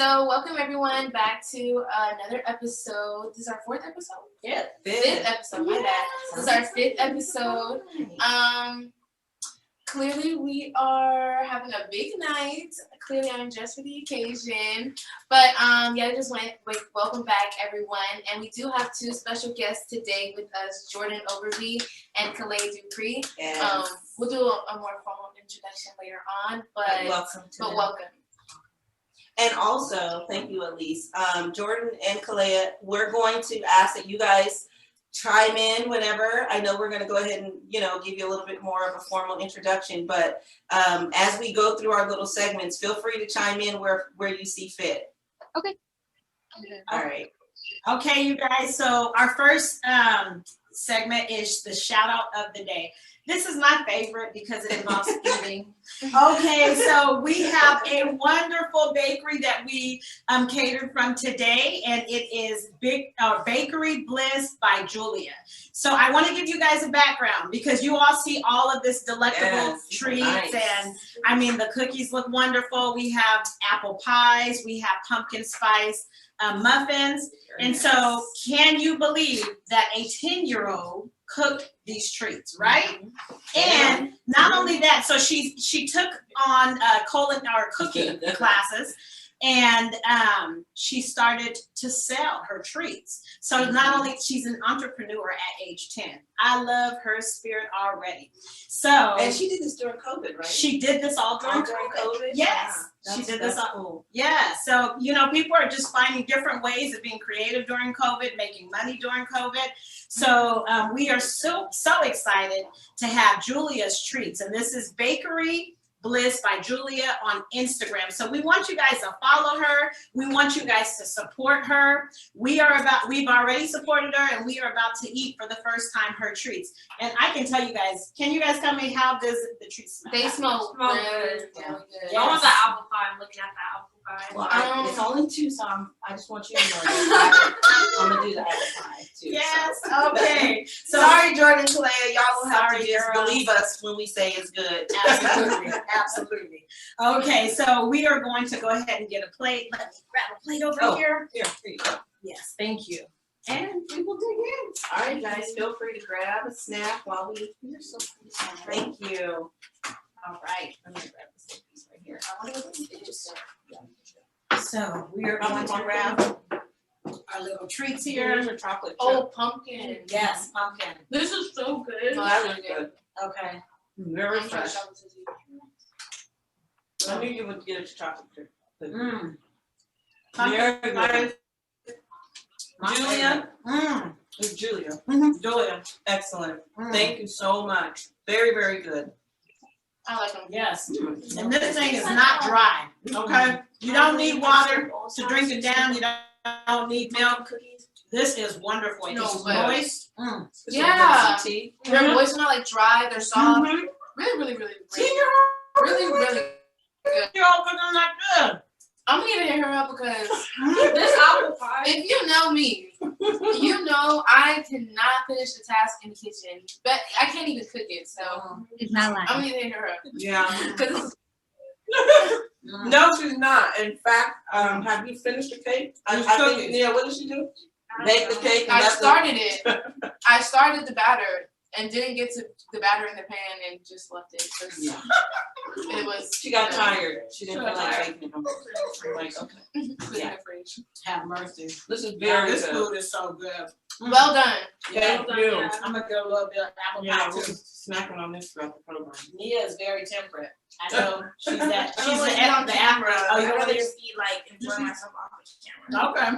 So welcome everyone back to another episode. This is our fourth episode? Yeah, fifth episode. My bad. This is our fifth episode. Clearly we are having a big night. Clearly I'm dressed for the occasion. But yeah, I just want to welcome back everyone. And we do have two special guests today with us, Jordan Overby and Kalei Dupree. Yes. We'll do a more formal introduction later on, but welcome. And also, thank you, Elise. Jordan and Kalea, we're going to ask that you guys chime in whenever. I know we're going to go ahead and, give you a little bit more of a formal introduction, but as we go through our little segments, feel free to chime in where you see fit. Okay. All right. Okay, you guys. So our first segment is the shout out of the day. This is my favorite because it involves eating. Okay, so we have a wonderful bakery that we catered from today, and it is Bakery Bliss by Julia. So I want to give you guys a background because you all see all of this delectable treats, nice. And I mean the cookies look wonderful. We have apple pies, we have pumpkin spice muffins, and so can you believe that a 10-year-old cooked these treats, right? And not only that, so she took on cooking classes, and she started to sell her treats. So not only she's an entrepreneur at age 10. I love her spirit already. So and she did this during COVID, right? She did this all during COVID. Yes. Yeah. She did this all. Cool. Yeah. So, people are just finding different ways of being creative during COVID, making money during COVID. So we are so excited to have Julia's Treats. And this is Bakery Bliss by Julia on Instagram. So we want you guys to follow her. We want you guys to support her. We've already supported her, and we are about to eat for the first time her treats. And I can tell you guys, can you guys tell me how does the treats smell? They smell good. Really good. Yes. I want the apple pie. I'm looking at the apple pie. Well, it's only two, so I just want you to know that I'm gonna do the apple pie too. Yes. So. Okay. So, sorry, Jordan, Kalea, y'all will have to just believe us when we say it's good. Absolutely. Absolutely. Okay, so we are going to go ahead and get a plate. Let me grab a plate over here. Here you go. Yes, thank you. And we will dig in. All right, guys, feel free to grab a snack while we. Thank you. All right, let me grab this piece right here. I want to go this. So we are going to grab our little treats here. Here's a chocolate chip. Oh, pumpkin. Yes, pumpkin. This is so good. Oh, that looks good. Okay. Very fresh. Let me get a chocolate chip. Very good. Julia. It's Julia. Julia. Excellent. Thank you so much. Very, very good. I like them. Yes. And this thing is not dry. Okay. You don't need water to drink it down. You don't need milk. This is wonderful. It's moist. Yeah. They're moist, not like dry. They're soft. Really, really, really good. Really, really good. You're all cooking like good. I'm gonna hit her up because this apple pie. If you know me, you know I cannot finish the task in the kitchen, but I can't even cook it. So it's not like I'm gonna hit her up. Yeah. No, she's not. In fact, have you finished the cake? I think, Nia, what did she do? Bake the cake. I started it. I started the batter and didn't get to the batter in the pan and just left it. It was. She got tired. She didn't feel like baking it. Like, okay. Yeah. Fridge. Have mercy. This is very good. This food is so good. Well done. Thank you. Yeah. I'm gonna get a little bit of apple pie too. Smacking on this throughout the program. Nia is very temperate. I know she's that. She's the camera. Oh, you want to just eat enjoy myself off the camera? Okay.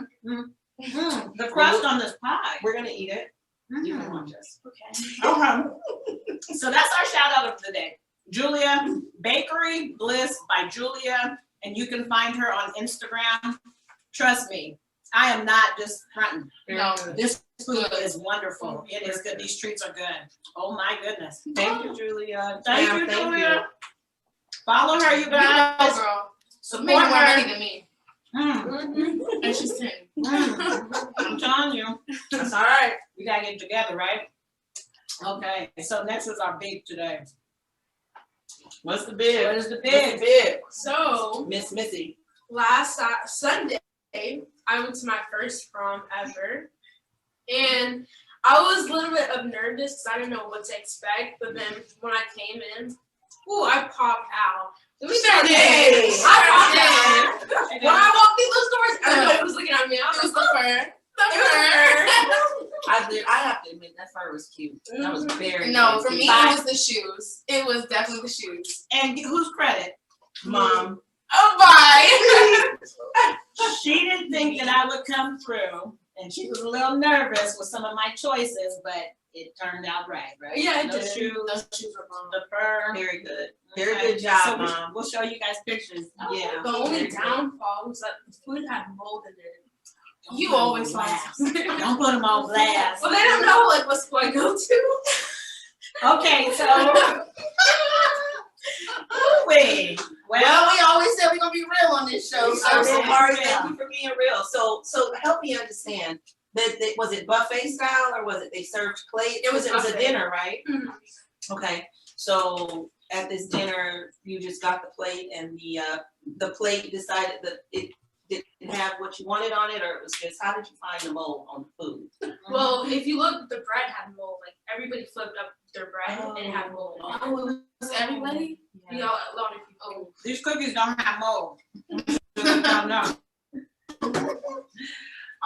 The crust on this pie. We're gonna eat it. You can watch us. Okay. So that's our shout out of the day. Julia, Bakery Bliss by Julia, and you can find her on Instagram. Trust me, I am not just fronting. No, this food is wonderful. It is good. These treats are good. Oh my goodness. Thank you, Julia. Thank you, Julia. Follow her, you guys. You know, girl. Support Make more her. money than me. And she's 10. I'm telling you. That's all right. We gotta get together, right? Okay. So next is our big today. What's the bid? What is the bid? So Miss Missy. last Sunday, I went to my first prom ever, and I was a little bit nervous because I didn't know what to expect. But then when I came in, I popped out. It was so Hey. I popped out. When I walked through those doors, everybody was looking at me. I was like, I have to admit that fur was cute. That was very No, very for cute. me it was the shoes. It was definitely the shoes. And whose credit? Mom. Oh, bye. She didn't think that I would come through, and she was a little nervous with some of my choices, but it turned out right? Yeah, it Those did. shoes, Those shoes were bomb. the fur. Very good. Very Okay. good job, So Mom. we'll show you guys pictures. Yeah. The only very good. downfall was that the food had mold in it. Don't You put 'em always on find blast. Don't put them on blast. Well, they don't know like what school I go to. Okay, so wait. Well, we always said we're gonna be real on this show. So So Mari, thank you for being real. So help me understand. That was it buffet style or was it they served plates? It was a buffet. dinner, right? Mhm. Okay. So at this dinner, you just got the plate, and the plate decided that it didn't have what you wanted on it, or it was just how did you find the mold on the food? Well, if you look, the bread had mold. Like everybody flipped up their bread and it had mold. oh, it was everybody? We all a lot of people. These cookies don't have mold. No.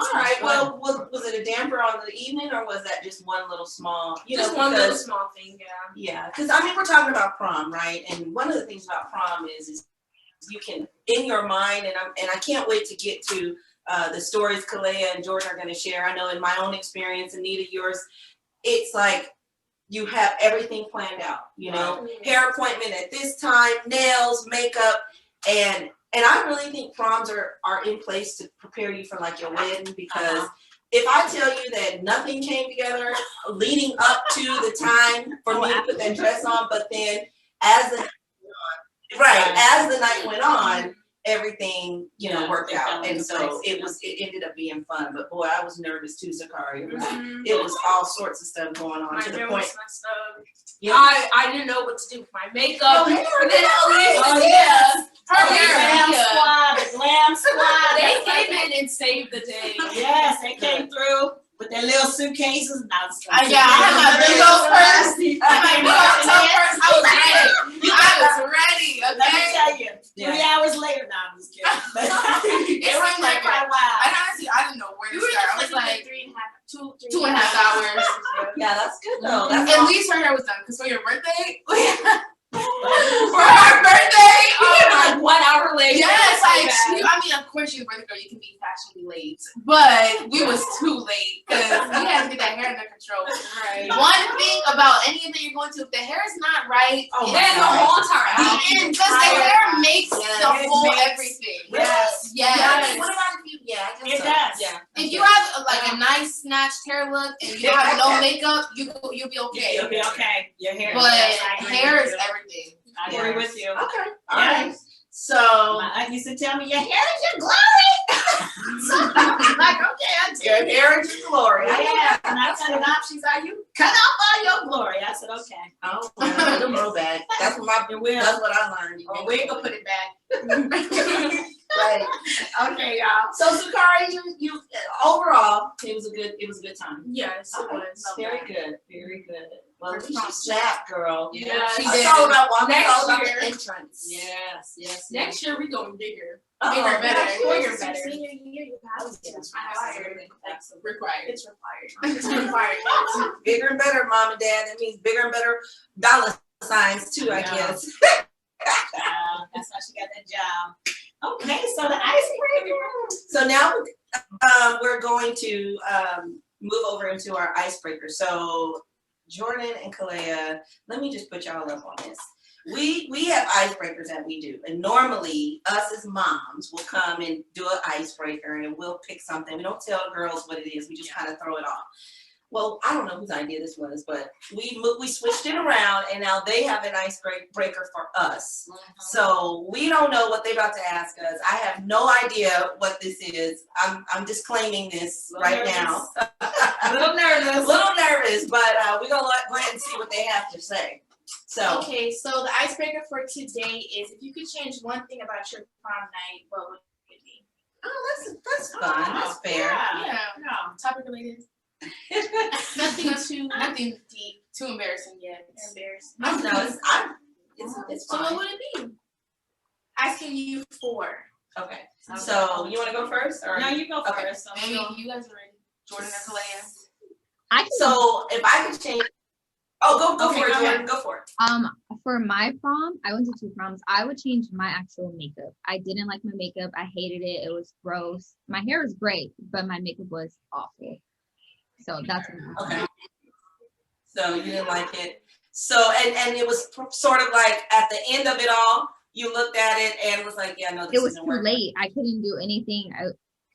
All right. Well, was it a damper on the evening, or was that just one little small? Just one little small thing, yeah. Yeah, because I mean we're talking about prom, right? And one of the things about prom is you can in your mind, and I can't wait to get to the stories Kalea and Jordan are going to share. I know in my own experience, Anita, yours, it's like you have everything planned out. You know, hair appointment at this time, nails, makeup, and I really think proms are in place to prepare you for like your wedding, because if I tell you that nothing came together leading up to the time for me to put that dress on, but then as the night went on, everything, worked out. And so it ended up being fun. But boy, I was nervous too, Sakari. It was all sorts of stuff going on My to the hair point. was messed up. Yeah. I didn't know what to do with my makeup. Oh, And then Oh, yes. Her The glam hair. squad, the glam squad. They came in and saved the day. Yes, they came through with their little suitcases. I had my big old purse. I had my big old toe purse. I was ready. I was ready. Let me Okay. tell you, 3 Yeah. hours later, now I'm just kidding. But It seemed like quite a while. I honestly, I didn't know where You to were start. I just was like, 2.5 hours. Yeah, that's good though. Mhm. That's At least her hair was done. Because for your birthday, for her birthday, Like 1 hour later. yes, of course you're a birthday girl, you can be fashionably late, but we was too late because we had to get that hair under control. Right. One thing about any event you're going to, if the hair is not right, Oh, Then the whole entire the outfit. end, because the hair makes Yes, the it whole makes- everything. Yes. Yes. What about if you? Yeah, I guess It so. does. Yeah. If you have like a nice snatched hair look and you have no makeup, you'll be okay. You'll be okay. Your hair. But yes, I agree hair with is you. everything. I agree with you. Okay. All Yes. right. So My aunt used to tell me, your hair is your glory. So I'm like, okay, I do. your hair is your glory. Yeah, and I cut it off. She's like, you cut off all your glory. I said, okay. Oh, well, it'll grow back. That's what It will. That's what I learned. Oh, we ain't gonna put it back. Right. Okay, y'all. So Sakari, you overall, it was a good time. Yes, it was. Very good. Very good. Well, First you prom. snapped, girl. Yeah, she It's did. all about walking. Next It's all about year. the entrance. Yes. Next year we going bigger. Bigger, better. Bigger, better. Senior year, you have to. Absolutely. Required. It's required. It's required. Bigger and better, mom and dad. That means bigger and better dollar signs too, I Yeah. guess. That's why she got that job. Okay, so the icebreaker. So now we're going to move over into our icebreaker. So Jordan and Kalea, let me just put y'all up on this. We have icebreakers that we do, and normally us as moms will come and do an icebreaker, and we'll pick something. We don't tell the girls what it is. We just kind of throw it off. Well, I don't know whose idea this was, but we switched it around, and now they have an icebreaker for us. So we don't know what they're about to ask us. I have no idea what this is. I'm disclaiming this right now. A little nervous. Little nervous, but we're gonna go ahead and see what they have to say. So Okay, so the icebreaker for today is if you could change one thing about your prom night, what would Oh, that's fun. That's fair. Yeah. Yeah. Topic related. Nothing deep, too embarrassing yet. Embarrassing. No, it's So fine. what would it be? Asking you for. Okay. So you want to go first, or No, you go Okay. first. Maybe you guys are ready. Jordan or Kalea. I can So if I could change, go Okay, for it, go Jordan. ahead. Go for it. for my prom, I went to 2 proms. I would change my actual makeup. I didn't like my makeup. I hated it. It was gross. My hair was great, but my makeup was awful. So that's what I Okay. So you didn't like it. So and it was sort of like at the end of it all, you looked at it and was like, yeah, no, this It was isn't too working. late. I couldn't do anything.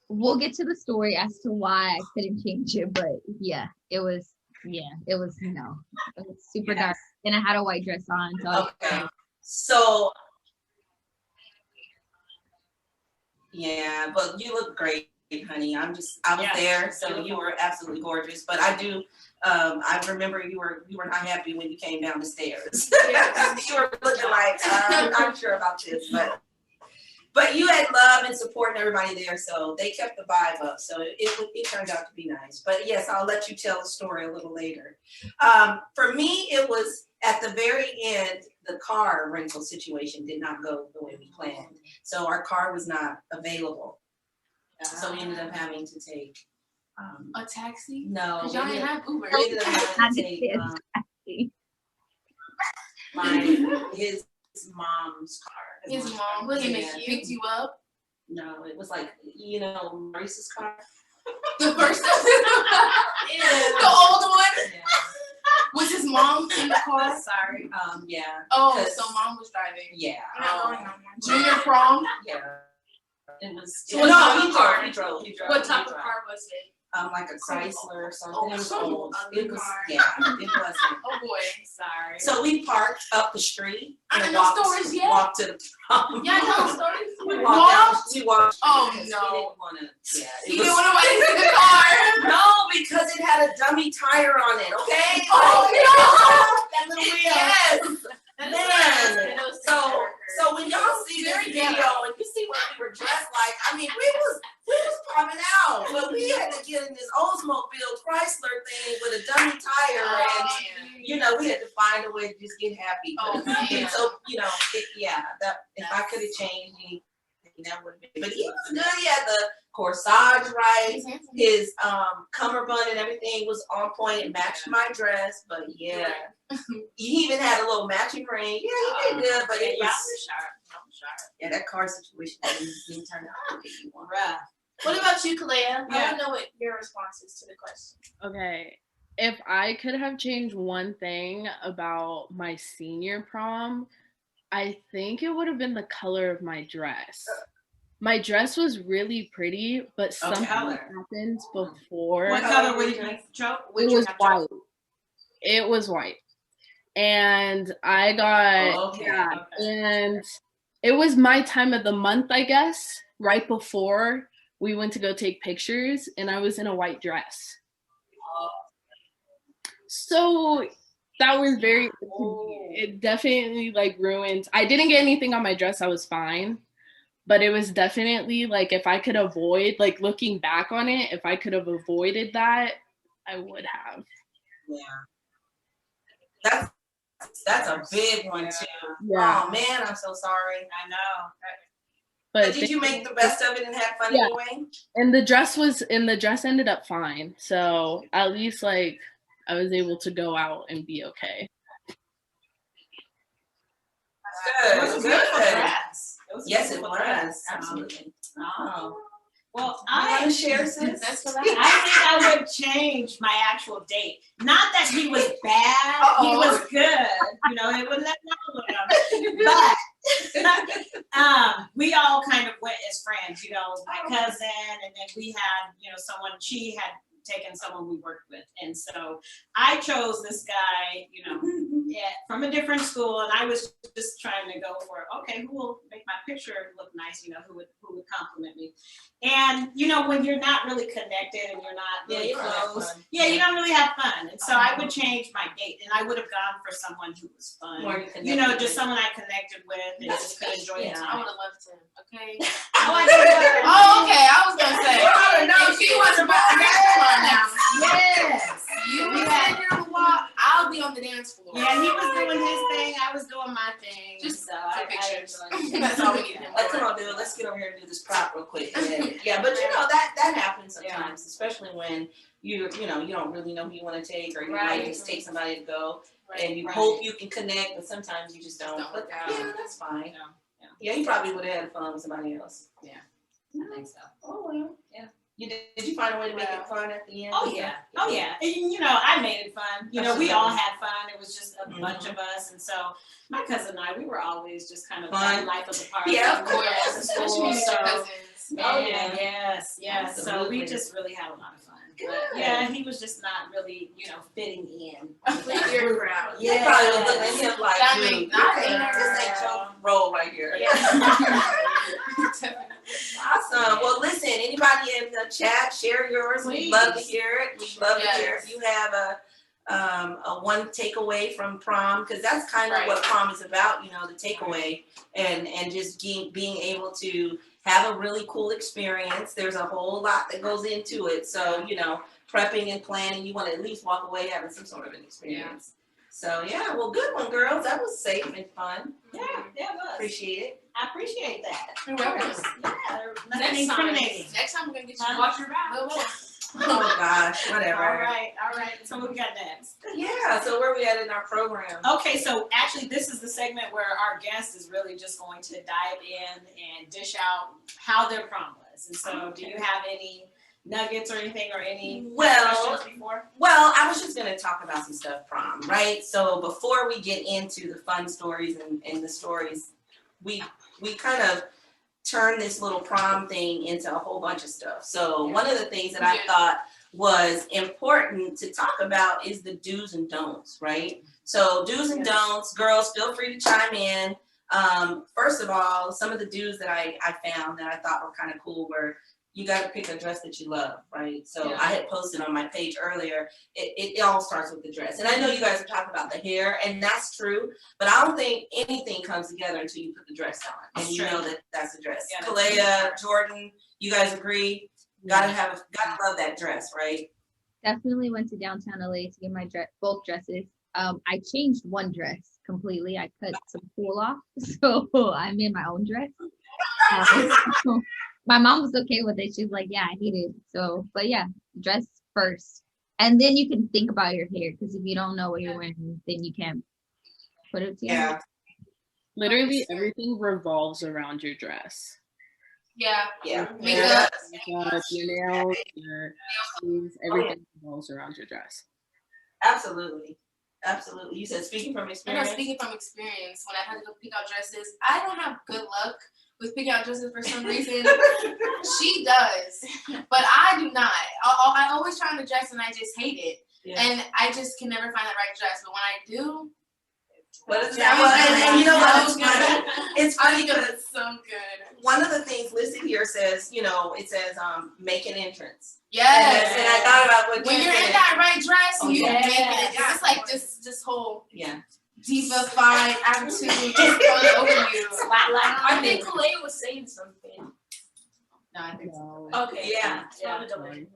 We'll get to the story as to why I couldn't change it, but yeah, it was no. It was super dark. And I had a white dress on. So Okay. So yeah, but you look great, honey. I was there, so you were absolutely gorgeous. But I remember you were not happy when you came down the stairs. You were looking like, I'm not sure about this, but you had love and support and everybody there, so they kept the vibe up. So it turned out to be nice. But yes, I'll let you tell the story a little later. For me, it was at the very end, the car rental situation did not go the way we planned. So our car was not available. So we ended up having to take A taxi? no, Because y'all didn't have Uber. we ended up having to take his mom's car. His mom was Yeah. picked you up. No, it was like, Maurice's car. The first the old one Yeah. was his mom in the car. Sorry. Yeah. Oh, 'Cause- so mom was driving. Yeah. Junior prom. Yeah. It was. So what no, type he of car? drove. What type of car was it? Like a Chrysler or something. Oh, It was some old. ugly It was. car. Yeah. It wasn't. Oh boy. Sorry. So we parked up the street. I and didn't know stories yet. Walked to the prom. Y'all know stories? We You walked down. walked? We walked. Oh, because no. We didn't want to. Yeah. You didn't want to wait in the car. No, because it had a dummy tire on it. Okay. Oh no! That little wheel. Yes. That Man. is So when y'all see this Very video ghetto. and you see what we were dressed like, I mean, we was popping out, but we had to get in this Oldsmobile Chrysler thing with a dummy tire, and we had to find a way to just get happy. Oh, man. And so that if I could have changed anything, that would have been. But he was good. He had the corsage right. His cummerbund and everything was on point. It matched my dress, but yeah, he even had a little matching ring. Yeah, he did good, but it was sharp. yeah, that car situation didn't turn out the way you want. Rough. What about you, Kalea? I Yeah. want to know what your response is to the question. Okay. If I could have changed one thing about my senior prom, I think it would have been the color of my dress. My dress was really pretty, but something color? happened before. What color were you, Joe? It was white. It was white. And I got, and it was my time of the month, I guess, right before we went to go take pictures, and I was in a white dress. So that was very, it definitely like ruined. I didn't get anything on my dress. I was fine. But it was definitely like, if I could avoid, like looking back on it, if I could have avoided that, I would have. Yeah. That's a big one too. Yeah. Oh man, I'm so sorry. I know. But did you make the best of it and have fun anyway? And the dress ended up fine. So at least like I was able to go out and be okay. Good. It was a beautiful dress. Yes, it was. Absolutely. Oh. Well, You want I to share, sis? That's what think I would change my actual date. Not that he was bad, he Uh-oh. was good. It would let but we all kind of went as friends. My cousin, and then we had someone. She had taken someone we worked with. And so I chose this guy, from a different school, and I was just trying to go for, okay, who will make my picture look nice, who would compliment me. And, when you're not really connected and you're not really close, you don't really have fun. And so I would change my date, and I would have gone for someone who was fun. Just someone I connected with and just could enjoy the time. I would have loved him, okay? Oh, okay, I was going to say. If she was about to now. Yes. You were sitting here on the wall, I'll be on the dance floor. Yeah, he was doing his thing, I was doing my thing. Just so pictures. That's all we need him Come on, dude. Let's get over here and do this prop real quick. Yeah, but that happens sometimes, especially when you don't really know who you want to take, or you might just take somebody to go, and you hope you can connect, but sometimes you just don't. But that's fine. Yeah, you probably would have had fun with somebody else. Yeah, I think so. Oh well. Yeah. Did you find a way to make it fun at the end? Oh yeah. And I made it fun. We all had fun. It was just a bunch of us, and so my cousin and I, we were always just kind of the life of the party. Yeah, of course. Especially your cousins. Yes. So we just really had a lot of fun. But, he was just not really, fitting in. Your crowd. Yeah. They probably was looking at him like, that dude, makes not this ain't your role right here. Awesome. Well, listen, anybody in the chat, share yours. Please. We'd love to hear it. We'd love to hear if you have a one takeaway from prom, because that's kind of what prom is about, the takeaway, and just being able to have a really cool experience. There's a whole lot that goes into it. So, prepping and planning, you want to at least walk away having some sort of an experience. So, well, good one, girls. That was safe and fun. Yeah, it was. Appreciate it. I appreciate that. You're welcome. Nothing incriminating. Next time we're going to get you to watch your back. Oh, gosh, whatever. All right. So what we got next? Yeah, so where are we at in our program? Okay, so actually this is the segment where our guest is really just going to dive in and dish out how their prom was. And so do you have any nuggets or anything, or any questions before? Well, I was just going to talk about some stuff prom, right? So before we get into the fun stories and the stories, we kind of turn this little prom thing into a whole bunch of stuff. So one of the things that I thought was important to talk about is the do's and don'ts, right? So do's and don'ts, girls, feel free to chime in. First of all, some of the do's that I found that I thought were kind of cool were, you got to pick a dress that you love, right? So I had posted on my page earlier, it all starts with the dress. And I know you guys are talking about the hair, and that's true, but I don't think anything comes together until you put the dress on. And you know that's the dress. Yeah, Kalea, Jordan, you guys agree? Gotta love that dress, right? Definitely went to downtown LA to get my both dresses. I changed one dress completely. I cut some tulle off, so I made my own dress. My mom was okay with it. She was like, yeah, I hate it. So, but yeah, dress first. And then you can think about your hair, because if you don't know what you're wearing, then you can't put it together. Yeah. Literally everything revolves around your dress. Yeah. Makeup, your nails, your shoes, everything revolves around your dress. Absolutely. You said speaking from experience? Speaking from experience, when I had to go pick out dresses, I don't have good luck with picking out dresses for some reason. She does, but I do not. I always try on the dress and I just hate it. Yeah. And I just can never find the right dress. But when I do, what is that? And you know what? It's good. It's funny because it's so good. One of the things listed here says, it says make an entrance. Yes. And I thought about when you're in that right dress, you make it. It's like this whole diva-fied attitude just going over you. I think Kalea was saying something. No, I think so. Okay. Yeah.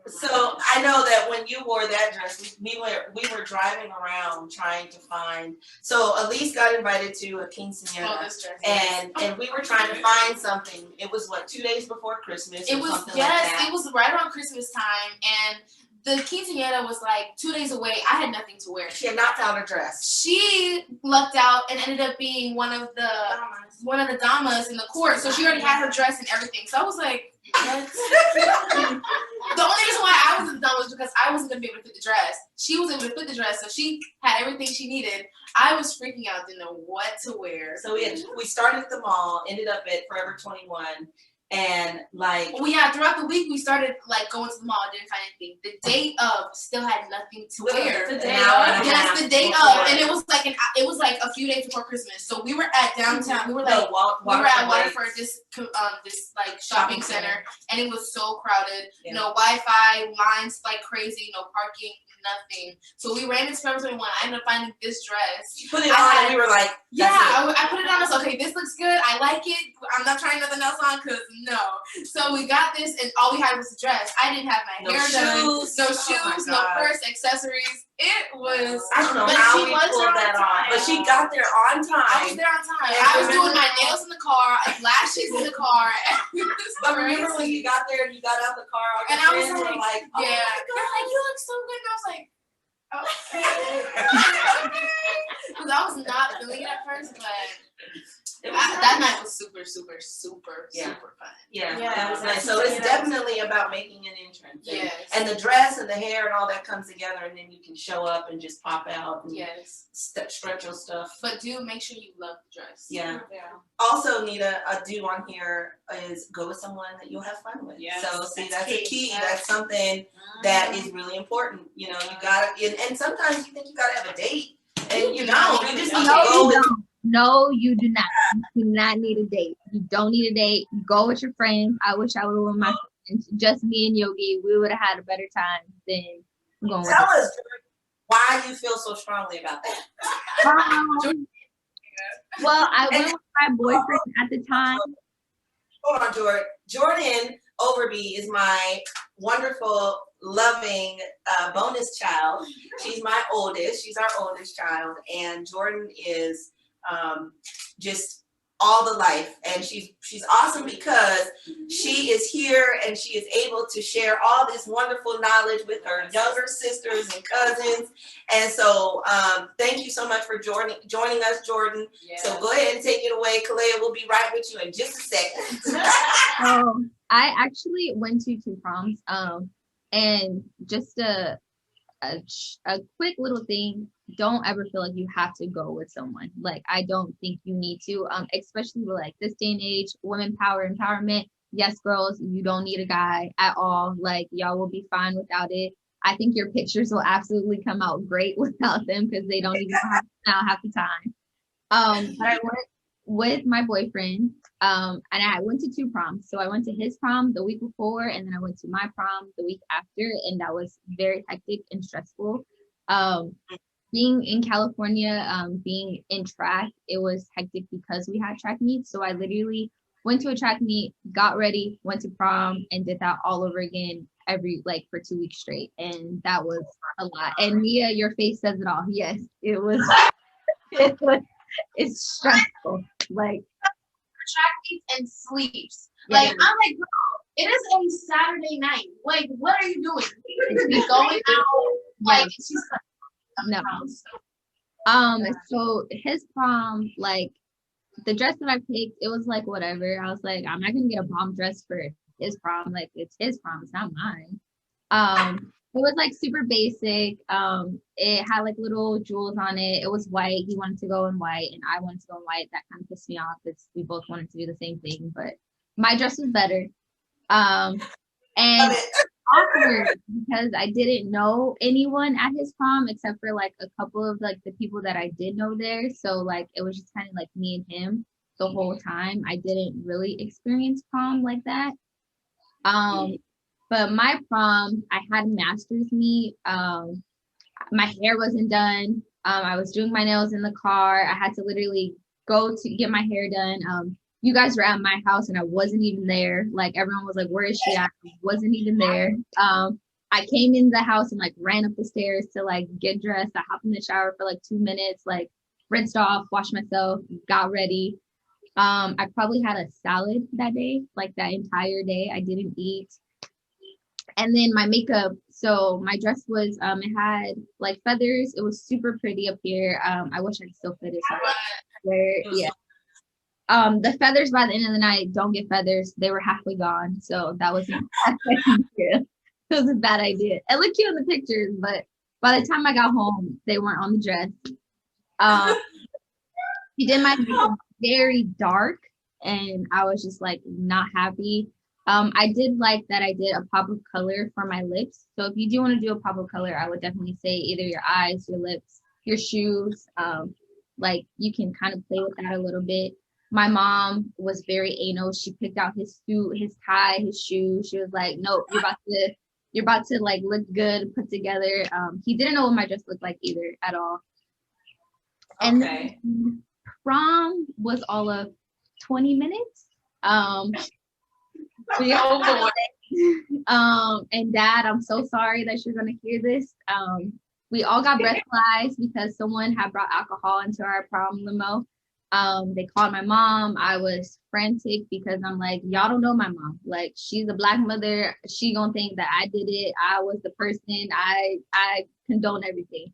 So I know that when you wore that dress, we were driving around trying to find. So Elise got invited to a quinceañera, and we were trying to find something. It was 2 days before Christmas. It was it was right around Christmas time, and the quinceañera was 2 days away. I had nothing to wear. She had not found a dress. She lucked out and ended up being one of the damas in the court. So she already had her dress and everything. So I was like, what? The only reason why I wasn't done was because I wasn't gonna be able to fit the dress. She was able to fit the dress, so she had everything she needed. I was freaking out, didn't know what to wear. So we started at the mall, ended up at Forever 21, and like Well, yeah, throughout the week we started like going to the mall, didn't find anything. The day of still had nothing to wear. the day of. Yes, the day of, and it was like a few days before Christmas. So we were at downtown. We were like we were at Waterford, this like shopping center, and it was so crowded. Yeah. No Wi-Fi, lines like crazy, no parking, nothing. So we ran into Forever 21. I ended up finding this dress. You put it on, and we were like, I put it on. I was like, okay, this looks good. I like it. I'm not trying nothing else on because no. So we got this, and all we had was a dress. I didn't have my hair done, no shoes, no purse, accessories. It was. I don't know how we pulled that on, but she got there on time. I was there on time. I was doing my nails in the car, lashes in the car. But remember when you got there and you got out the car, and I was like, oh yeah, they're like, you look so good. And I was like, okay. Because I was not feeling it at first, but that night was super fun. Yeah, Yeah, that was nice. that's So it's nice. definitely about making an entrance. Yes. And the dress and the hair and all that comes together, and then you can show up and just pop out and Yes. stretch your stuff. But do make sure you love the dress. Yeah. Yeah. Also, Nita, a do on here is go with someone that you'll have fun with. Yes, So see, that's that's a key. key. Yeah. That's something that is really important. You know, you gotta, and sometimes you think you gotta have a date, and you don't. You just need to No, go you with. don't. No, you do not. You do not need a date. You don't need a date. You go with your friends. I wish I would have with my friends. Just me and Yogi, we would have had a better time than going with Tell it. us why you feel so strongly about that. Well, I went with my boyfriend at the time. Hold on, Jordan. Jordan Overby is my wonderful, loving bonus child. She's my oldest. She's our oldest child, and Jordan is just all the life. And she's awesome because she is here and she is able to share all this wonderful knowledge with her younger sisters and cousins. And so, thank you so much for joining us, Jordan. Yes. So go ahead and take it away, Kalea. We'll be right with you in just a second. So I actually went to 2 proms. And just a quick little thing, don't ever feel like you have to go with someone. Like, I don't think you need to, especially with like this day and age, women power empowerment. Yes, girls, you don't need a guy at all. Like, y'all will be fine without it. I think your pictures will absolutely come out great without them because they don't even know how to smile half the time. But I went with my boyfriend, and I went to 2 proms. So I went to his prom the week before, and then I went to my prom the week after, and that was very hectic and stressful. Being in California, being in track, it was hectic because we had track meets. So I literally went to a track meet, got ready, went to prom, and did that all over again for 2 weeks straight. And that was a lot. And Mia, your face says it all. Yes, it was. It's stressful. Like, Track meets and sleeps. Yeah. Like, I'm like, girl, it is a Saturday night. Like, what are you doing? You going out? Like, she's like, no. So his prom, like, the dress that I picked, it was like whatever. I was like, I'm not gonna get a bomb dress for his prom. Like, it's his prom, it's not mine. It was like super basic. It had like little jewels on it. It was white. He wanted to go in white, and I wanted to go in white. That kind of pissed me off because we both wanted to do the same thing, but my dress was better. And awkward because I didn't know anyone at his prom except for like a couple of like the people that I did know there. So like it was just kind of like me and him the whole time. I didn't really experience prom like that. But my prom, I had a master's meet. My hair wasn't done. I was doing my nails in the car. I had to literally go to get my hair done. You guys were at my house and I wasn't even there. Like, everyone was like, where is she at? I wasn't even there. I came in the house and like ran up the stairs to like get dressed. I hopped in the shower for like 2 minutes, like rinsed off, washed myself, got ready. I probably had a salad that day, like that entire day. I didn't eat. And then my makeup, so my dress was, it had like feathers. It was super pretty up here. I wish I could still fit it. So yeah. The feathers by the end of the night, don't get feathers. They were halfway gone. So that was it was a bad idea. It looked cute in the pictures, but by the time I got home, they weren't on the dress. He did my makeup very dark. and I was just like not happy. I did like that I did a pop of color for my lips. So if you do want to do a pop of color, I would definitely say either your eyes, your lips, your shoes. Like you can kind of play with that a little bit. My mom was very anal. She picked out his suit, his tie, his shoes. She was like, "Nope, you're about to like look good, put together." He didn't know what my dress looked like either at all. And Okay. then prom was all of 20 minutes. We all, and Dad, I'm so sorry that you're gonna hear this. We all got breathalyzed because someone had brought alcohol into our prom limo. They called my mom. I was frantic because I'm like, y'all don't know my mom. Like, she's a Black mother. She gonna think that I did it. I was the person. I condone everything.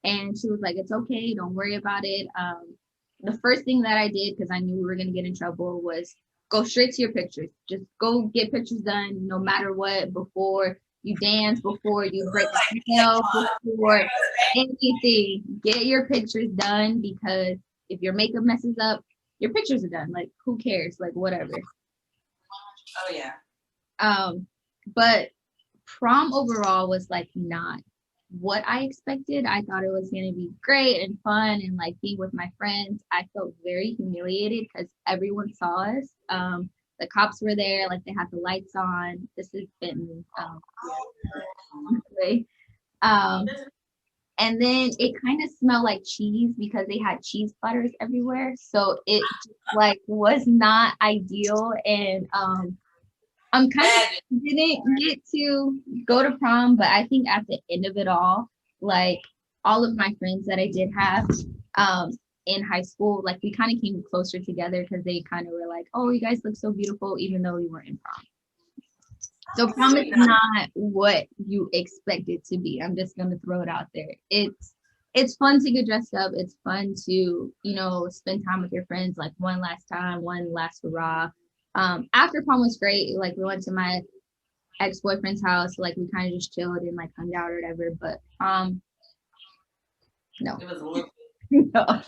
And she was like, it's okay. Don't worry about it. The first thing that I did, because I knew we were gonna get in trouble, was go straight to your pictures. Just go get pictures done, no matter what, before you dance, before you break the nail, before anything. Get your pictures done, because if your makeup messes up, your pictures are done. Like, who cares? Like, whatever. Oh yeah. But prom overall was like not what I expected. I thought it was gonna be great and fun and like being with my friends. I felt very humiliated because everyone saw us. The cops were there, like they had the lights on. This has been and then it kind of smelled like cheese because they had cheese platters everywhere. So it just, like was not ideal. And I'm kind of didn't get to go to prom, but I think at the end of it all, like all of my friends that I did have in high school, like we kind of came closer together because they kind of were like, oh, you guys look so beautiful, even though we weren't in prom. So prom is not what you expect it to be. I'm just gonna throw it out there. It's fun to get dressed up. It's fun to, you know, spend time with your friends, like one last time, one last hurrah. After prom was great. Like we went to my ex-boyfriend's house, like we kind of just chilled and like hung out or whatever. But no. It was a little No.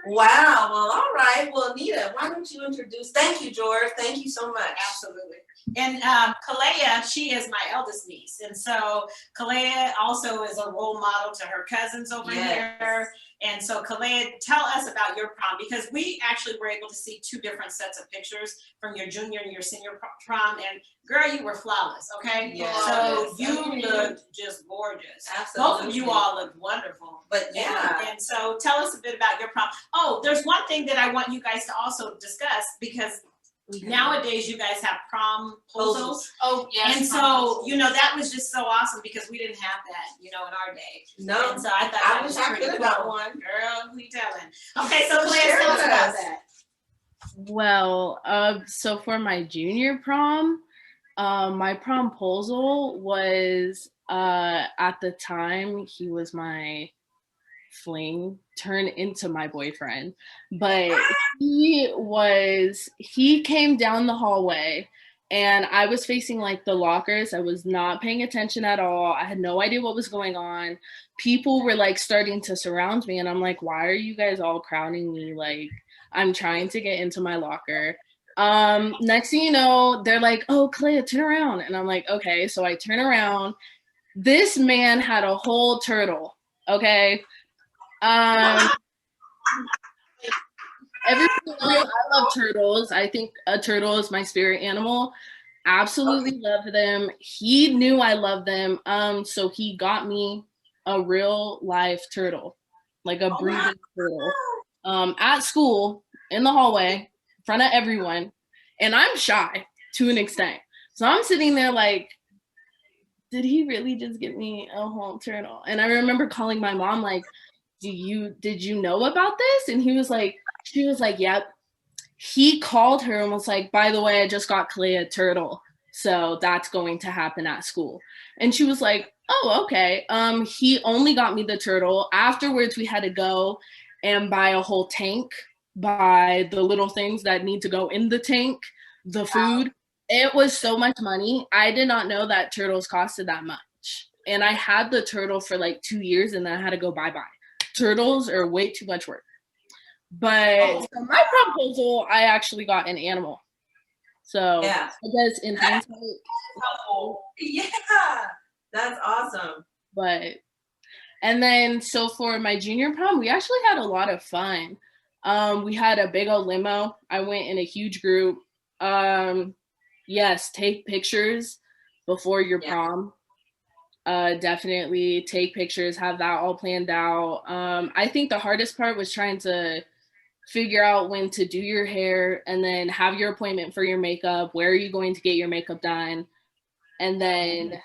Wow. Well, all right. Well, Nita, why don't you introduce? Thank you, George. Thank you so much. Absolutely. And Kalea, she is my eldest niece. And so Kalea also is a role model to her cousins over here. And so Kalea, tell us about your prom, because we actually were able to see two different sets of pictures from your junior and your senior prom. And girl, you were flawless, okay? Yeah. So you looked just gorgeous. Absolutely. Both of you all looked wonderful. But yeah. And so tell us a bit about your prom. Oh, there's one thing that I want you guys to also discuss, because nowadays you guys have prom proposals. Oh, yes. And so, you know, that was just so awesome because we didn't have that, you know, in our day. No. And so I thought that was pretty cool. Got one. Girl, who you telling? Okay, so Claire, tell us about that. Well, so for my junior prom, my promposal was at the time he was my fling turned into my boyfriend, but he came down the hallway and I was facing like the lockers. I was not paying attention at all. I had no idea what was going on. People were like starting to surround me and I'm like, why are you guys all crowding me? Like, I'm trying to get into my locker. Next thing you know, they're like, oh, Kalea, turn around. And I'm like, okay. So I turn around. This man had a whole turtle. Okay. I love turtles. I think a turtle is my spirit animal. Absolutely love them. He knew I loved them. So he got me a real life turtle, like a breathing turtle, at school in the hallway in front of everyone. And I'm shy to an extent. So I'm sitting there like, did he really just get me a whole turtle? And I remember calling my mom like, did you know about this? And she was like, yep. He called her and was like, by the way, I just got Kalea a turtle. So that's going to happen at school. And she was like, oh, okay. He only got me the turtle. Afterwards, we had to go and buy a whole tank, buy the little things that need to go in the tank, the food. It was so much money. I did not know that turtles costed that much. And I had the turtle for like 2 years and then I had to go bye-bye. Turtles are way too much work. But so my proposal, I actually got an animal. So Yeah. I guess in hindsight, Yeah, that's awesome. but and then so for my junior prom, we actually had a lot of fun. We had a big old limo. I went in a huge group. Yes, take pictures before your prom. Definitely take pictures, have that all planned out. I think the hardest part was trying to figure out when to do your hair and then have your appointment for your makeup. Where are you going to get your makeup done? And then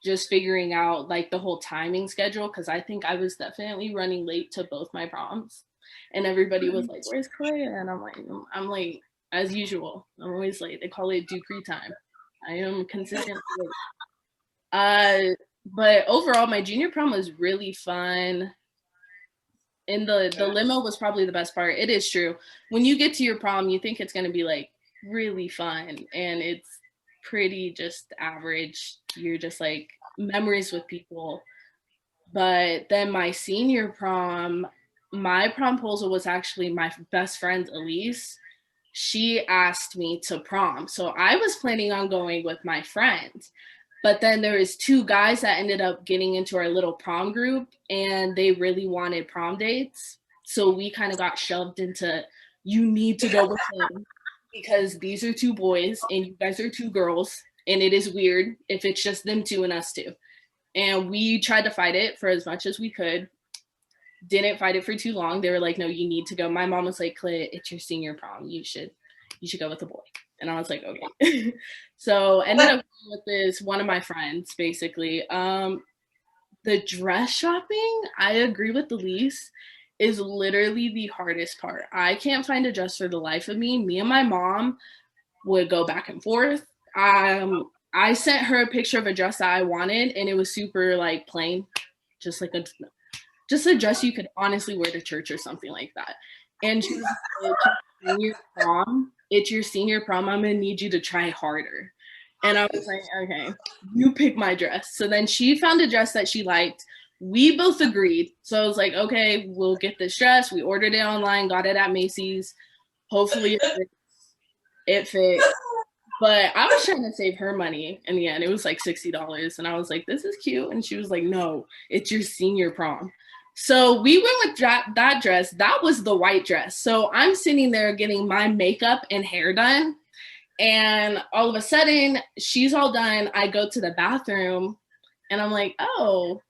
just figuring out like the whole timing schedule, because I think I was definitely running late to both my proms. And everybody was like, "Where's Clay?" And I'm like, "I'm late as usual. I'm always late. They call it Dupree time. I am consistently late." But overall, my junior prom was really fun. And the limo was probably the best part. It is true. When you get to your prom, you think it's gonna be like really fun, and it's pretty just average. You're just like memories with people. But then my senior prom, my promposal was actually my best friend Elise. She asked me to prom. So I was planning on going with my friend. But then there was two guys that ended up getting into our little prom group, and they really wanted prom dates. So we kind of got shoved into, you need to go with them because these are two boys and you guys are two girls, and it is weird if it's just them two and us two. And we tried to fight it for as much as we could. Didn't fight it for too long. They were like, "No, you need to go." My mom was like, "Clay, it's your senior prom. You should go with a boy." And I was like, "Okay." So ended up with this one of my friends, basically. The dress shopping, I agree with Elise, is literally the hardest part. I can't find a dress for the life of me. Me and my mom would go back and forth. I sent her a picture of a dress that I wanted, and it was super like plain, just like a dress you could honestly wear to church or something like that. And she was like, it's your senior prom. I'm gonna need you to try harder. And I was like, okay, you pick my dress. So then she found a dress that she liked. We both agreed. So I was like, okay, we'll get this dress. We ordered it online, got it at Macy's. Hopefully it fits. But I was trying to save her money in the end. It was like $60. And I was like, this is cute. And she was like, no, it's your senior prom. So we went with that dress. That was the white dress. So I'm sitting there getting my makeup and hair done. And all of a sudden, she's all done. I go to the bathroom and I'm like, oh,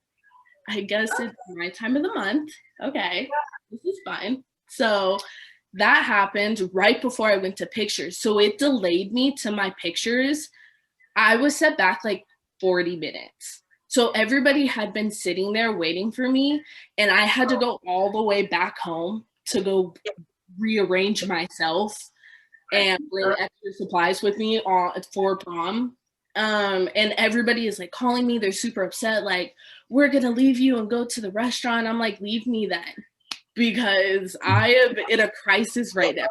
I guess it's my time of the month. Okay, this is fine. So that happened right before I went to pictures. So it delayed me to my pictures. I was set back like 40 minutes. So everybody had been sitting there waiting for me, and I had to go all the way back home to go rearrange myself and bring extra supplies with me for prom. And everybody is like calling me. They're super upset. Like, we're going to leave you and go to the restaurant. I'm like, leave me then, because I am in a crisis right now.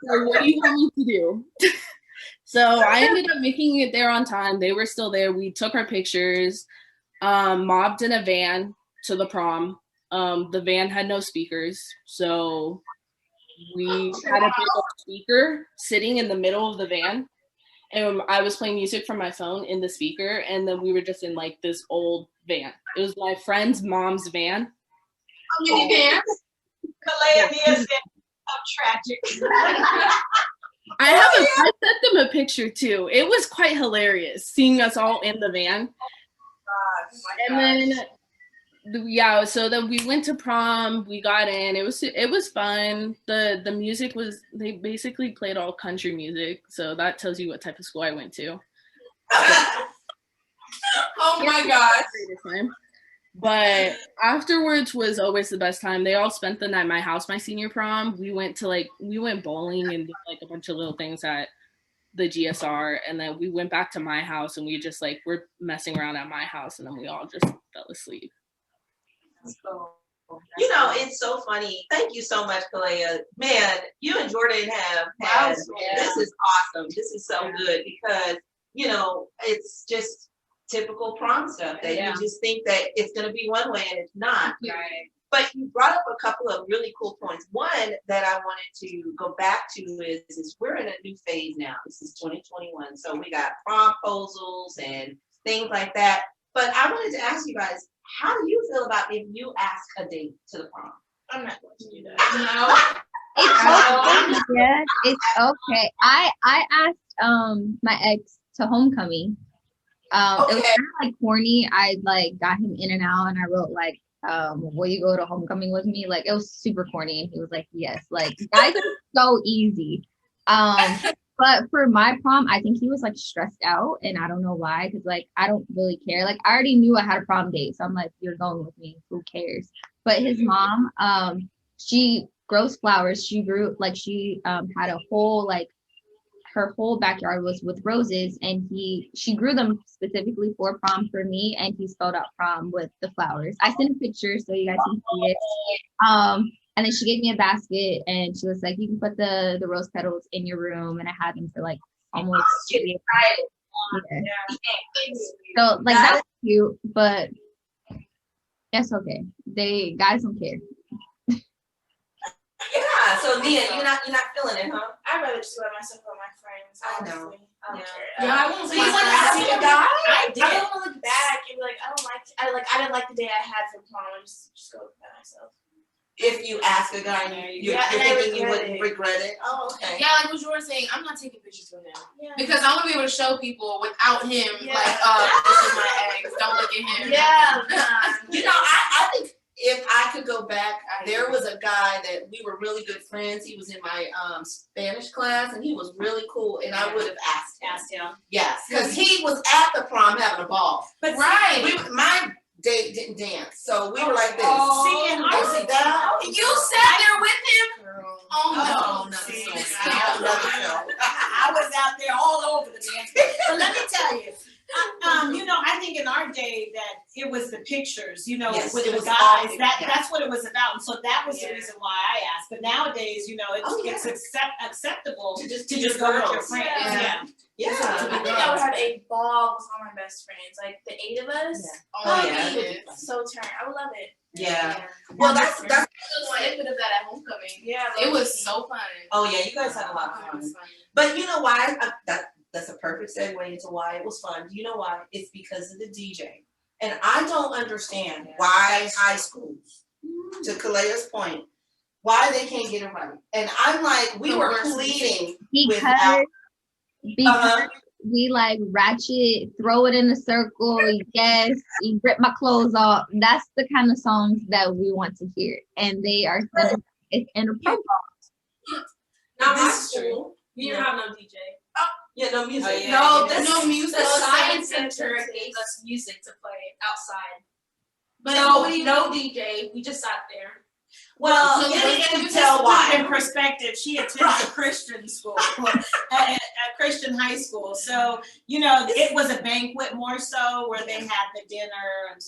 Like, what do you want me to do? So I ended up making it there on time. They were still there. We took our pictures, mobbed in a van to the prom. The van had no speakers. So we had a big speaker sitting in the middle of the van. And I was playing music from my phone in the speaker. And then we were just in like this old van. It was my friend's mom's van. Kalea Mia said, "How tragic." I sent them a picture too. It was quite hilarious seeing us all in the van. And then so then we went to prom, we got in. It was fun. The music was, they basically played all country music, so that tells you what type of school I went to. Oh my gosh. But afterwards was always the best time. They all spent the night at my house, my senior prom. We went bowling and did like a bunch of little things at the GSR, and then we went back to my house and we just like were messing around at my house, and then we all just fell asleep. You know, it's so funny. Thank you so much, Kalea. Man, you and Jordan have had, this is awesome. This is so good because, you know, it's just typical prom stuff that you just think that it's going to be one way and it's not. Right. But you brought up a couple of really cool points. One that I wanted to go back to is we're in a new phase now. This is 2021. So we got promposals and things like that. But I wanted to ask you guys, how do you feel about if you ask a date to the prom? I'm not going to do that. It's okay. Yeah, it's okay. I asked my ex to homecoming. It was Okay. kind of like corny. I like got him in and out, and I wrote like, will you go to homecoming with me? Like, it was super corny, and he was like, yes. Like, guys are so easy. But for my prom, I think he was like stressed out, and I don't know why, because like I don't really care. Like, I already knew I had a prom date, so I'm like, you're going with me. Who cares? But his mom, she grows flowers. She grew like she had a whole like her whole backyard was with roses, and she grew them specifically for prom for me, and he spelled out prom with the flowers. I sent a picture so you guys can see it. And then she gave me a basket, and she was like, you can put the rose petals in your room, and I had them for like almost 2 years. Yeah. So like that's cute, but that's okay. Guys don't care. Yeah. So Nia, you're not feeling it, huh? I'd rather just let myself with my friends. I know. Honestly. I don't Yeah. care. Yeah, I won't So say you want to that. ask a guy? I did. I don't want to look back and be like, I didn't like the day I had for prom. I just go by myself. If you ask a guy, you're Yeah, and I thinking you regret wouldn't it. regret it. Oh, okay. Yeah, like what you were saying, I'm not taking pictures with him. Yeah. Because I want to be able to show people without him, Yeah. like, this is my ex, don't look at him. Yeah. You know, I think if I could go back, there was a guy that we were really good friends. He was in my Spanish class, and he was really cool, and I would have asked him. Yes, because he was at the prom having a ball. But Right. My date didn't dance, so we were like this. See, and You see that? You sat there with him? Girl. Oh, no. see, Another I was out there all over the dance floor. But let me tell you, I think in our day that it was the pictures, Yes, with it the was all guys. pictures. That's what it was about, and so that was the Yeah. reason why I asked. But nowadays, it's acceptable To just go with your girls. friends. Yeah. Yeah. I think I would have a ball with all my best friends, like the 8 of us. Yeah. Oh, yeah. yeah. So turned. I would love it. Yeah. Well, that's. A snippet of that at homecoming. Yeah. It was so fun. Oh yeah, you guys had a lot of It fun. was fun. But you know why? That's a perfect segue into why it was fun. You know why? It's because of the DJ. And I don't understand why high schools, to Kalea's point, why they can't get it right. And I'm like, we were pleading Because Uh-huh. we like ratchet, throw it in a circle, yes, you rip my clothes off. That's the kind of songs that we want to hear. And they are it's inappropriate. Not my This is true. school. We didn't have no DJ. Yeah, no music. Oh, yeah. No, Yeah. no music. The The science science center center gave us music to play outside. But No DJ. We just sat there. Well, So you let's can Just tell put why. it in perspective, she attends a Christian school, a Christian high school. So, it was a banquet more so where they had the dinner and,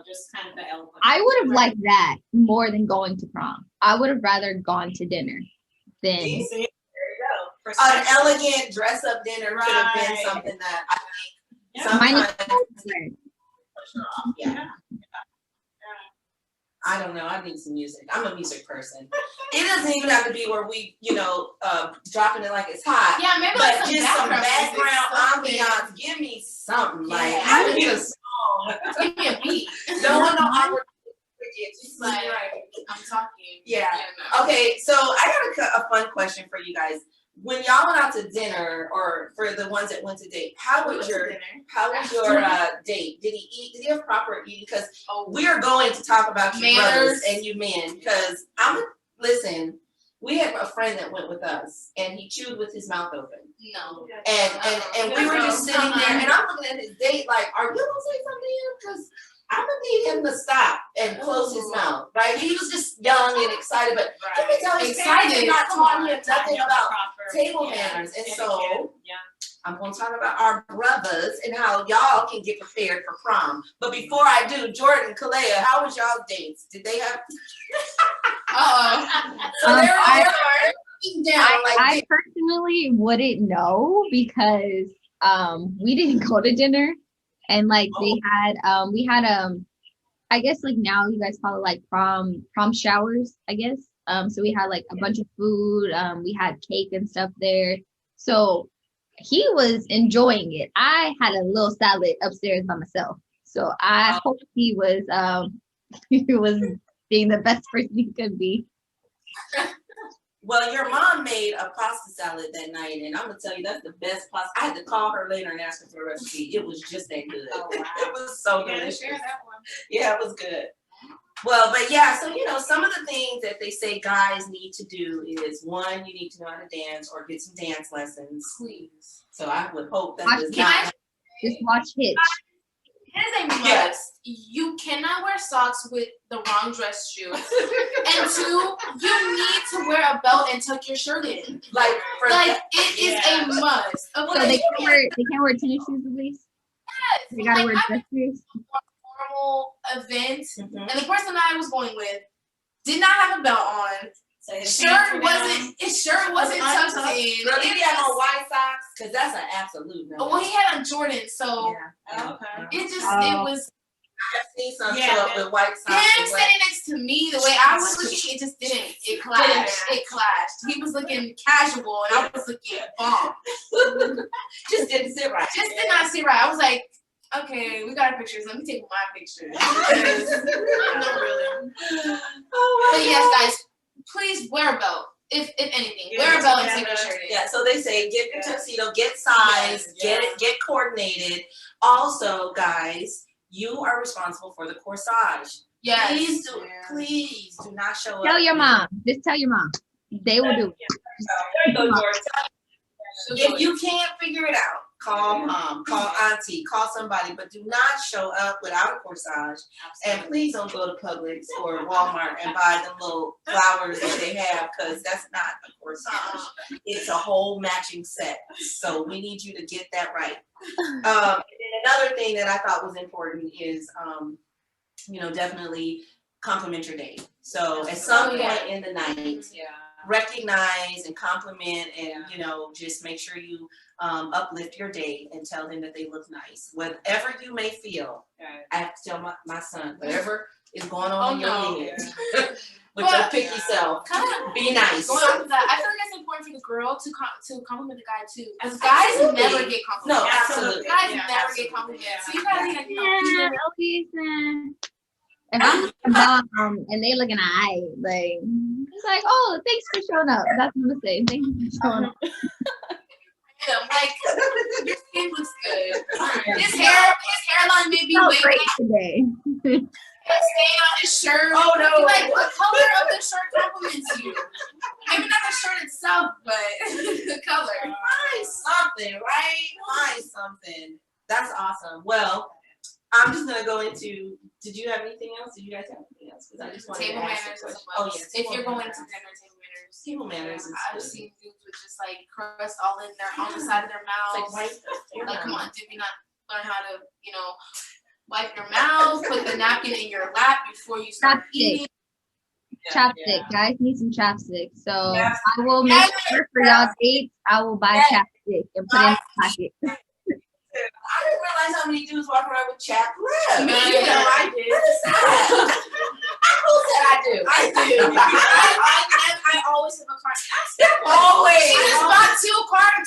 just kind of the eloquent. I would have liked that more than going to prom. I would have rather gone to dinner than See? There you go. An elegant dress-up dinner could have been Right. something that I Yeah. Mine think is sometimes. Yeah. I don't know. I need some music. I'm a music person. It doesn't even have to be where we, dropping it like it's hot. yeah, maybe But like just some background music, ambiance. Give me something. Like, Yeah. I need a song. Give me a beat. Don't want no awkward. It's like, I'm talking. Yeah. No. Okay, so I got a fun question for you guys. When y'all went out to dinner, or for the ones that went to date, how was your date? Did he eat? Did he have proper eating? Because we are going to talk about you Manners. brothers and you men. Because listen. We have a friend that went with us, and he chewed with his mouth open. No. And we were just sitting there, and I'm looking at his date like, are you gonna say something to him? Because I'm gonna need him to stop and close his mouth, right? He was just young and excited, but let me tell you, Excited. not taught him nothing about Proper table manners. And so yeah. I'm gonna talk about our brothers and how y'all can get prepared for prom. But before I do, Jordan, Kalea, how was y'all dates? Did they have? So they were sitting down like I personally wouldn't know because we didn't go to dinner, and like they had we had I guess like now you guys call it like prom showers, I guess. So we had like a bunch of food. We had cake and stuff there. So he was enjoying it. I had a little salad upstairs by myself. So I hope he was he was being the best person he could be. Well, your mom made a pasta salad that night, and I'm gonna tell you that's the best pasta. I had to call her later and ask her for a recipe. It was just that good. Oh, wow. It was so You gotta delicious. share that one. Yeah, it was good. Well, but yeah, so some of the things that they say guys need to do is one, you need to know how to dance or get some dance lessons. Please. So I would hope that Watch does Hitch. not. Just watch Hitch. It is a must. Yes. You cannot wear socks with the wrong dress shoe. And two, you need to wear a belt and tuck your shirt in. Like for Like it is a must. So they can't wear tennis shoes at least. Yes. They gotta Like, wear I dress shoes. formal event, Mhm. and the person that I was going with did not have a belt on. So his His pants shirt were down. wasn't tucked in. Girl, did It he have on just- white socks? Because that's an absolute no. Well, he had on Jordan, so Yeah. Oh, okay. it just Oh. it was I've seen some Yeah, show up with white socks. him and black- sitting next to me. The way I was looking, it just didn't. It clashed. It clashed. He was looking casual, and I was looking bomb. Just didn't sit right. Just did not sit right. I was like, okay, we got our pictures. Let me take my pictures. Because- no, really. Oh my But yes, guys, please wear a belt. If anything, Get wear it a belt and together. take your shirt in. Yeah, so they say get your Yeah. tuxedo, get size, Yeah. get coordinated. Also, guys, you are responsible for the corsage. Yes. Please do not show up. Tell your mom. Just tell your mom. They will do it. There you go, Mom. George. If you can't figure it out, call mom, call auntie, call somebody, but do not show up without a corsage. And please don't go to Publix or Walmart and buy them little flowers that they have, because that's not a corsage. It's a whole matching set. So we need you to get that right. And then another thing that I thought was important is, definitely compliment your date. So at some point in the night, recognize and compliment and just make sure you uplift your date and tell them that they look nice. Whatever you may feel, I have to tell my son, whatever is going on in your head with your picky self, be nice. Going off of that, I feel like it's important for the girl to compliment the guy too, because guys Absolutely. never get complimented. No, absolutely. Guys Yeah, never absolutely. get complimented. Yeah. So you gotta be like, Yeah, Lisa. If I'm mom and they looking at eye, like it's like, oh, thanks for showing up. That's what I'm gonna say. Thank you for showing up. I'm like, your skin looks good. His hairline may be So way great back, today. staying on his shirt. Oh, no. Like, what color of the shirt compliments you? Maybe not the shirt itself, but the color. Find something, right? Find something. That's awesome. Well, I'm just gonna go into. Did you have anything else? Did you guys have anything else? Because I just wanted Table to ask manners a is question. a Oh must. yes. If you're going to dinner, table manners. Table manners is I've good. seen dudes with just like crust all in their on the side of their It's mouths. like, Like, come on, did you not learn how to, wipe your mouth, put the napkin in your lap before you start eating? Chapstick. Guys need some chapstick. So Yes. I will make sure for y'all dates, I will buy chapstick and put it in my pocket. I didn't realize how many dudes walk around with chapped lips. Me You either. know, I did. What is that? Who said I do? I do. I always have a car. Always. She just bought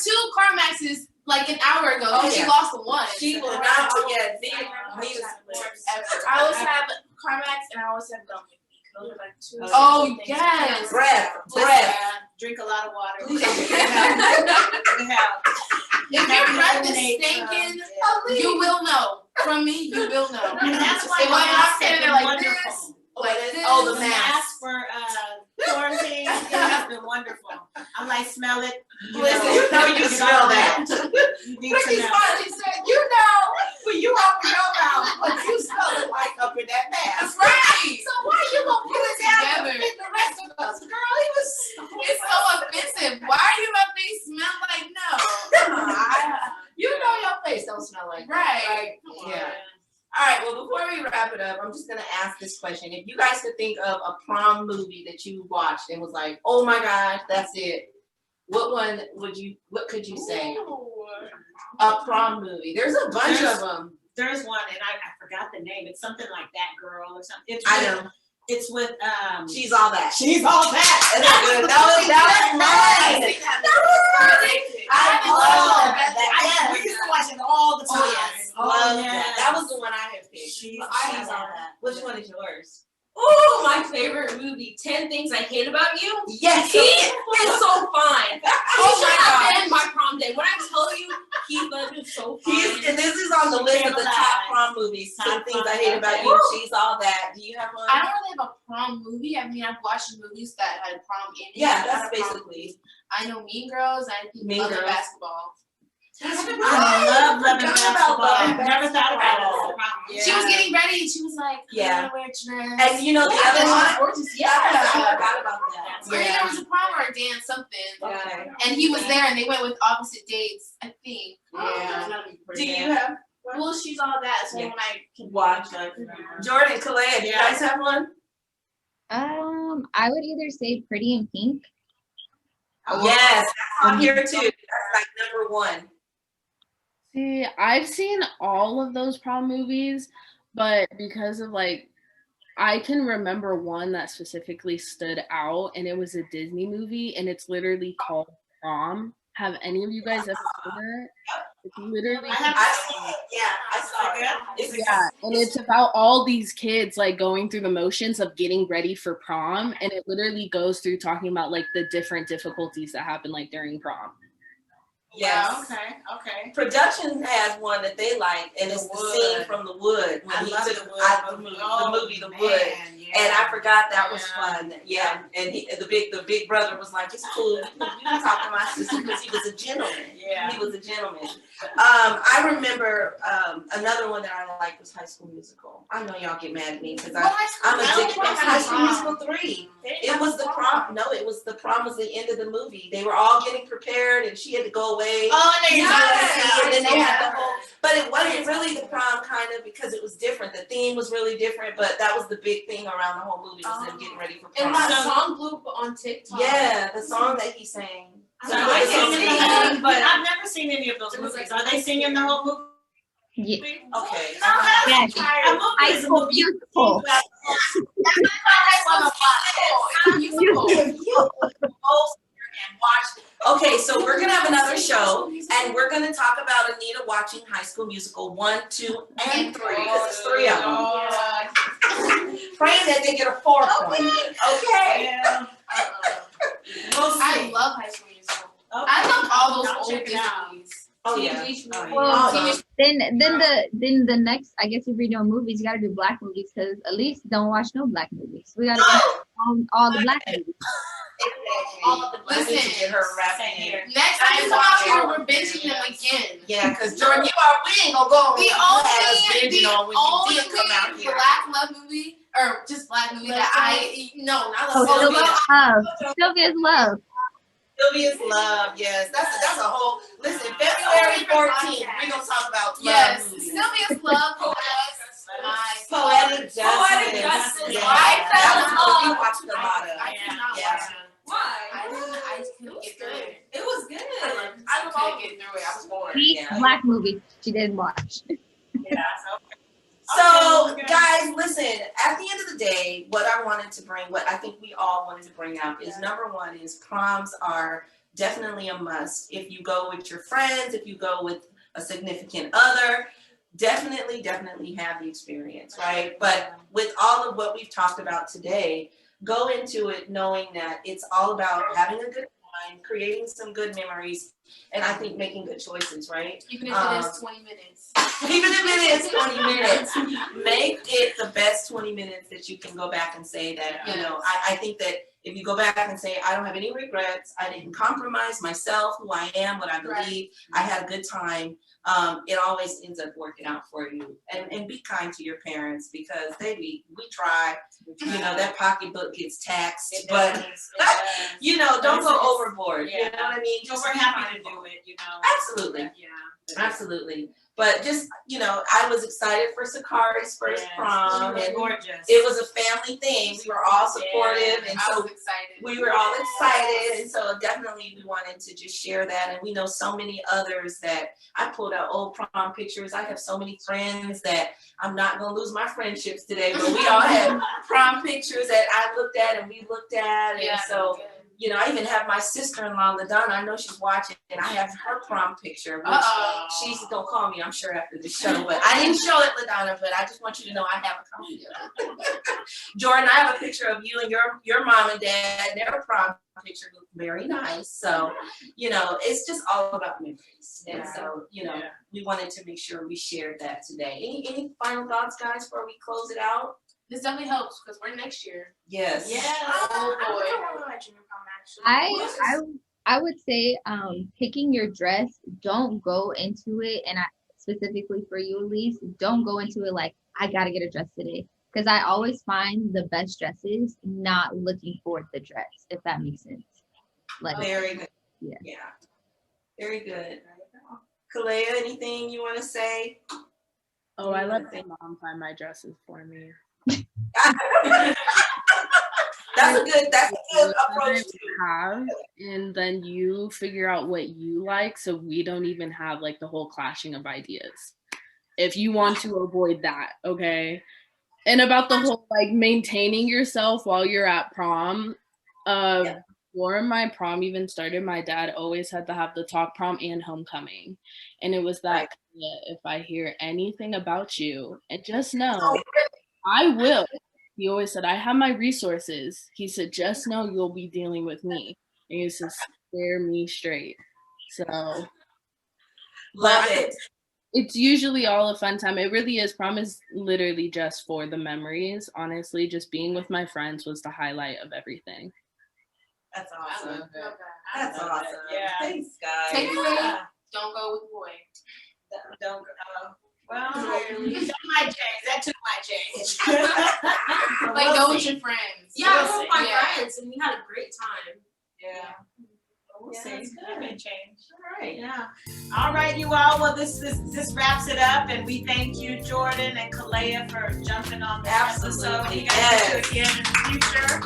two CarMaxes like an hour ago. Oh, and She yeah. lost the one. She will not forget. I always have CarMax and I always have gum with me. Those are like two. Oh, Oh yes. Breath. Drink a lot of water. Please. If your breath is stinking, you will know. From me, you will know. And that's why If I'm not masks standing have there been like this, wonderful. like this. Oh, the The mask. mask for quarantine, it has been wonderful. I'm like, smell it. Listen, you know you smell that. You need to Ricky's know. finally said, when you open your mouth, but you smell it like up in that That's mask. right. So why you gonna put it down Together. and the rest of us? Girl, he was. It's so offensive. Why are you letting me smell like no? You know your face don't smell like that, Right. Yeah. All right. Well, before we wrap it up, I'm just gonna ask this question: if you guys could think of a prom movie that you watched and was like, "Oh my gosh, that's it," what one would you? What could you say? A prom movie. There's a bunch of them. there's one, and I forgot the name. It's something like That Girl or something. I know. It's with She's All That. She's All That. That was mine. I love that. We used to watch it all the time. Oh yes, love that. That was the one I had picked. She's All That. Which one is yours? Oh, my favorite movie, 10 Things I Hate About You. Yes. He is so fine. Oh He my should have God. been my prom day. When I tell you, Heath Ledger is so fine. And this is on the list of the top prom movies. 10 Things I Hate About You. She's All That. Do you have one? I don't really have a prom movie. I mean, I've watched movies that had prom in it. Yeah, but that's not a prom basically. movie. I know Mean Girls. I Mean love Girls. Basketball. I love Loving Basketball. Loving Never thought about Basketball. it. She was getting ready and she was like, Yeah. I'm gonna wear a dress. And you know the Yeah, other she was one? gorgeous. Yeah, I forgot about that. Or there was a prom or a dance, something. Okay. And he was there and they went with opposite dates, I think. Yeah. Do you have Well, She's All That. So Yeah. when I can watch it? Jordan, Kalea, do you guys have one? I would either say Pretty in Pink. Yes, that's on here too. That's like number one. See, I've seen all of those prom movies, but because of like, I can remember one that specifically stood out, and it was a Disney movie, and it's literally called Prom. Have any of you guys ever seen it? It's literally I saw it. yeah, and it's about all these kids like going through the motions of getting ready for prom, and it literally goes through talking about like the different difficulties that happen like during prom. Yes. Okay. Production has one that they like, and it's the scene from The Wood when he took the movie The Wood. And I forgot that was fun. Yeah, and the big brother was like, "It's cool. You can talk to my sister," because he was a gentleman. Yeah. He was a gentleman. I remember another one that I liked was High School Musical. I know y'all get mad at me because I'm addicted to High School Musical 3. It was the prom. No, it was the prom was the end of the movie. They were all getting prepared, and she had to go away. Oh, and And then they had the whole. But it wasn't really the prom, kind of, because it was different. The theme was really different, but that was the big thing around the whole movie was them getting ready for prom. And that song blew up on TikTok. Yeah, the song that he sang. So I can't sing, but I've never seen any of those movies. Are they singing the whole movie? Yeah. Okay. Yes. High School Musical. Okay, so we're gonna have another show, and we're gonna talk about Anita watching High School Musical 1, 2, and 3. Because it's 3 of them. Praying that they get a 4th one. Okay. Yeah. I love High School Musical. I love all those old Disney movies. Oh yeah. Well, then the next, I guess if you're doing movies, you gotta do black movies because Elise don't watch no black movies. We gotta do all the black movies. Listen, get her rapping here. Next time you come out here, we're binging them again. Yeah, because Jordan, we ain't gonna go. The only black love movie, or just black movie that Sylvia's Love. Sylvia's Love, yes. That's a whole. Listen, February 14th, we're gonna talk about love movies. Sylvia's Love was my Poetic Justice. Yeah. That was what we watched a lot of. I could not Yeah. watch it. Why? I couldn't get through it. It was good. I couldn't get through it. I was bored. Black movie she didn't watch. So, guys, listen, at the end of the day, what I wanted to bring, what I think we all wanted to bring out is number one is proms are definitely a must. If you go with your friends, if you go with a significant other, definitely have the experience, right? But with all of what we've talked about today, go into it knowing that it's all about having a good time, creating some good memories, and I think making good choices, right? Even if it is 20 minutes. Even if it is 20 minutes, make it the best 20 minutes that you can go back and say that, you know, I think that if you go back and say, I don't have any regrets, I didn't compromise myself, who I am, what I believe, I had a good time, it always ends up working out for you. And be kind to your parents because we try, you know, that pocketbook gets taxed, but you know, don't go overboard. You know what I mean? We're happy to do it, you know. Absolutely. Yeah. Absolutely. But just, you know, I was excited for Sakari's first prom, and Gorgeous. it was a family thing. We were all supportive, and I so was excited. we were all excited, and so definitely we wanted to just share that. And we know so many others that I pulled out old prom pictures. I have so many friends that I'm not gonna lose my friendships today, but we all have prom pictures that I looked at and we looked at, and so. You know, I even have my sister-in-law, LaDonna, I know she's watching, and I have her prom picture, which she's gonna call me, I'm sure, after the show, but I didn't show it, LaDonna, but I just want you to know I have a copy of it. Jordan, I have a picture of you and your mom and dad, their prom picture looked very nice, so, you know, it's just all about memories, and so, you know, we wanted to make sure we shared that today. Any final thoughts, guys, before we close it out? This definitely helps because we're next year. Yes. Yeah. Oh boy. I would say picking your dress, don't go into it, and I specifically for you, Elise, don't go into it like I gotta get a dress today, because I always find the best dresses not looking for the dress, if that makes sense. Like Very good. Yeah. Very good. Kalea, anything you want to say? Oh, I let my mom find my dresses for me. That's a good approach too. Have, and then you figure out what you like, so we don't even have like the whole clashing of ideas. If you want to avoid that, okay? And about the whole like maintaining yourself while you're at prom, before my prom even started, my dad always had to have the talk prom and homecoming, and it was that if I hear anything about you, and just know I will. He always said, I have my resources. He said, just know you'll be dealing with me. And he used to stare me straight. So love it. It's usually all a fun time. It really is. Prom is literally just for the memories. Honestly, just being with my friends was the highlight of everything. That's awesome. I love that. That's awesome. Yeah. Thanks, guys. Take it away. Don't go with the boy. Don't go. Well, that might change. That too might change. Like go with your friends. Yeah, I We'll with my see. friends, and we had a great time. Yeah. We'll Yeah, see. that's That may change. All right. Yeah. All right, you all. Well, this wraps it up, and we thank you, Jordan and Kalea, for jumping on the episode. Absolutely. We got to do it again in the future.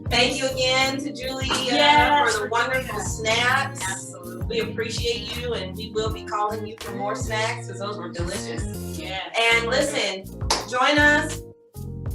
Thank you again to Julie for the wonderful snacks. Absolutely. We appreciate you, and we will be calling you for more snacks because those were delicious. Yeah. And listen, join us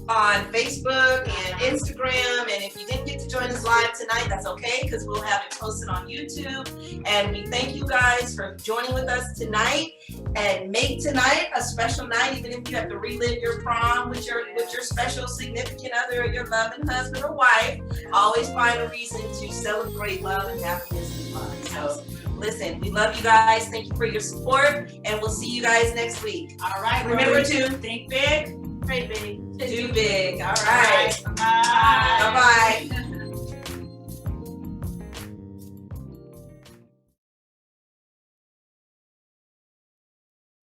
on Facebook and Instagram. And if you didn't get to join us live tonight, that's okay, because we'll have it posted on YouTube. And we thank you guys for joining with us tonight, and make tonight a special night, even if you have to relive your prom with your special significant other, or your loving husband or wife. Always find a reason to celebrate love and happiness and fun. So listen, we love you guys. Thank you for your support, and we'll see you guys next week. All right. Remember to think big, pray big. do big. All right. Bye. Bye-bye.